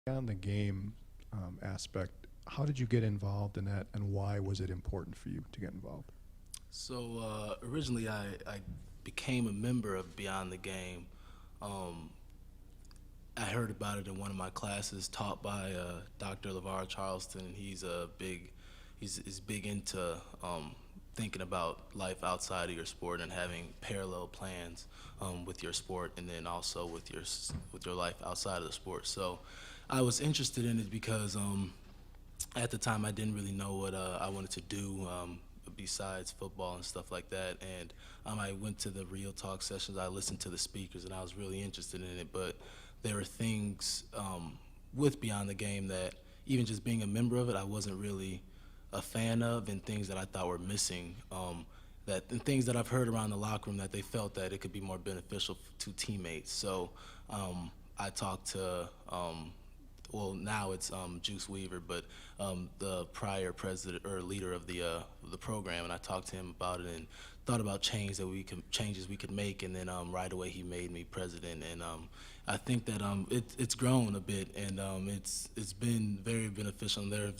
On the game aspect, how did you get involved in that, and why was it important for you to get involved? So originally, I became a member of Beyond the Game. Um, I heard about it in one of my classes taught by Dr. LeVar Charleston. He's big into thinking about life outside of your sport and having parallel plans with your sport, and then also with your life outside of the sport. So I was interested in it because at the time I didn't really know what I wanted to do besides football and stuff like that. And I went to the Real Talk sessions. I listened to the speakers, and I was really interested in it. But there were things with Beyond the Game that even just being a member of it, I wasn't really a fan of, and things that I thought were missing. And things that I've heard around the locker room that they felt that it could be more beneficial to teammates. So I talked to well, now it's Juice Weaver, but the prior president or leader of the program, and I talked to him about it and thought about changes we could make, and then right away he made me president, and I think that it's grown a bit, and it's been very beneficial. And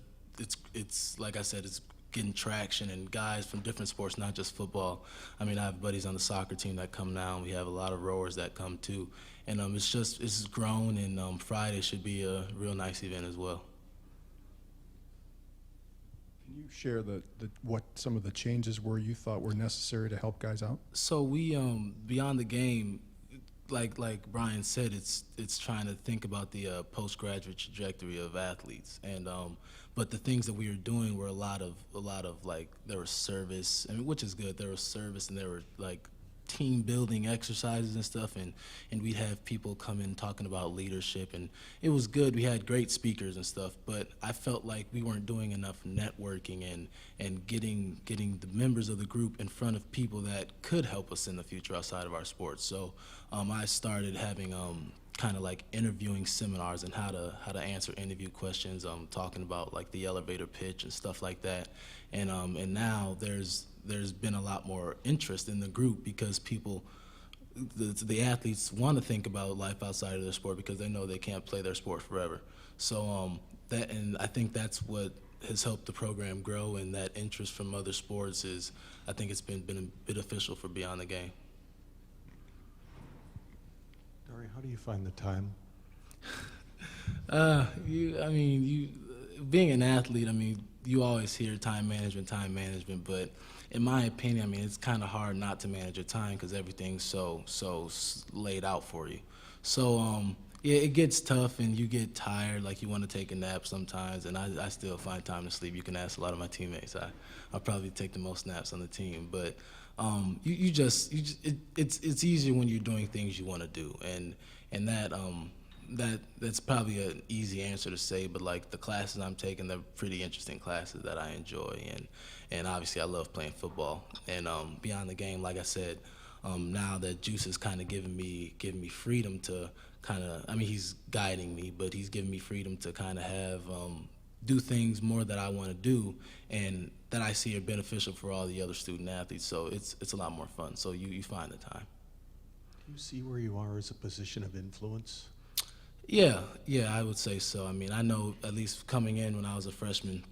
it's like I said, it's getting traction, and guys from different sports, not just football. I mean, I have buddies on the soccer team that come now, and we have a lot of rowers that come too. And it's grown, and Friday should be a real nice event as well. Can you share what some of the changes were you thought were necessary to help guys out? So we Beyond the Game, like Brian said, it's trying to think about the postgraduate trajectory of athletes, and but the things that we were doing were a lot of like, there was service, I mean, which is good. There was service, and there were like team building exercises and stuff, and we'd have people come in talking about leadership, and it was good. We had great speakers and stuff, but I felt like we weren't doing enough networking and getting the members of the group in front of people that could help us in the future outside of our sports. So I started having kind of like interviewing seminars and how to answer interview questions, talking about like the elevator pitch and stuff like that, and now there's been a lot more interest in the group because the athletes want to think about life outside of their sport because they know they can't play their sport forever. So and I think that's what has helped the program grow, and that interest from other sports is, I think it's been beneficial for Beyond the Game. Dari, how do you find the time? Being an athlete, I mean, you always hear time management, but in my opinion, I mean, it's kind of hard not to manage your time because everything's so laid out for you. So yeah, it gets tough, and you get tired, like you want to take a nap sometimes, and I still find time to sleep. You can ask a lot of my teammates. I probably take the most naps on the team, but it's easier when you're doing things you want to do, and that's probably an easy answer to say, but like the classes I'm taking, they're pretty interesting classes that I enjoy, and obviously I love playing football. And Beyond the Game, like I said, now that Juice is kind of giving me freedom to kind of, I mean, he's guiding me, but he's giving me freedom to kind of have do things more that I want to do, and that I see are beneficial for all the other student athletes. So it's a lot more fun. So you find the time. Do you see where you are as a position of influence? Yeah, I would say so. I mean, I know at least coming in when I was a freshman,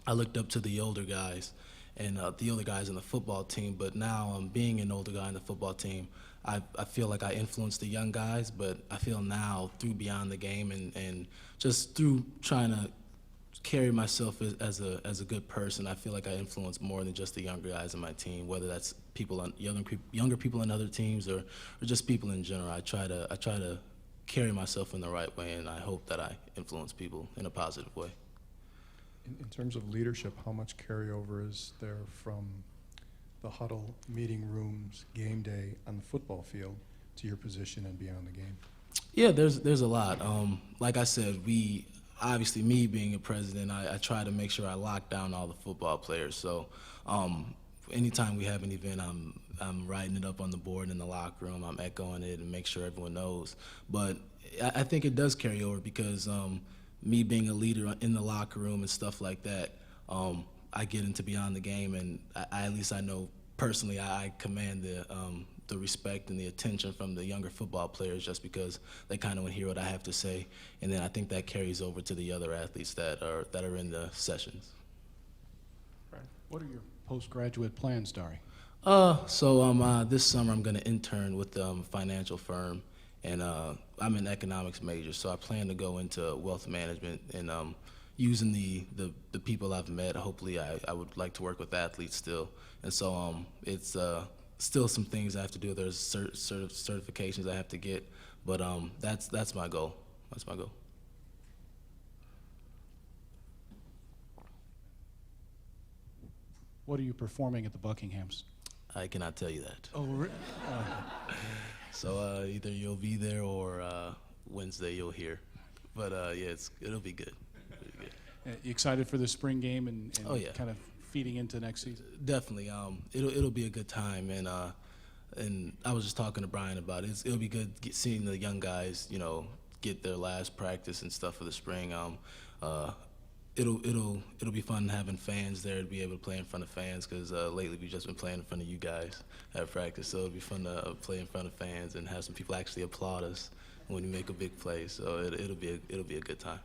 I looked up to the older guys and the older guys in the football team. But now, being an older guy in the football team, I feel like I influence the young guys. But I feel now through Beyond the Game and just through trying to carry myself as a good person, I feel like I influence more than just the younger guys in my team, whether that's younger people on other teams or just people in general. I try to carry myself in the right way, and I hope that I influence people in a positive way. In terms of leadership, how much carryover is there from the huddle, meeting rooms, game day on the football field to your position and Beyond the Game? Yeah, there's a lot. Like I said, obviously, me being a president, I try to make sure I lock down all the football players. So anytime we have an event, I'm writing it up on the board in the locker room. I'm echoing it and make sure everyone knows. But I think it does carry over because me being a leader in the locker room and stuff like that, I get into Beyond the Game, and at least I know personally I command the the respect and the attention from the younger football players, just because they kind of want to hear what I have to say, and then I think that carries over to the other athletes that are in the sessions. Right. What are your postgraduate plans, Dari? This summer I'm going to intern with a financial firm, and I'm an economics major, so I plan to go into wealth management and using the people I've met. Hopefully, I would like to work with athletes still, and so it's still some things I have to do. There's certifications I have to get, but that's my goal. That's my goal. What are you performing at the Buckinghams? I cannot tell you that. Oh, So either you'll be there or Wednesday you'll hear. But yeah, it'll be good. It'll be good. you excited for the spring game and Oh, yeah. kind of feeding into next season? Definitely. It'll be a good time, and I was just talking to Brian about it. It'll be good seeing the young guys, get their last practice and stuff for the spring. It'll be fun having fans there to be able to play in front of fans, because lately we've just been playing in front of you guys at practice. So it'll be fun to play in front of fans and have some people actually applaud us when we make a big play. So it'll be a good time.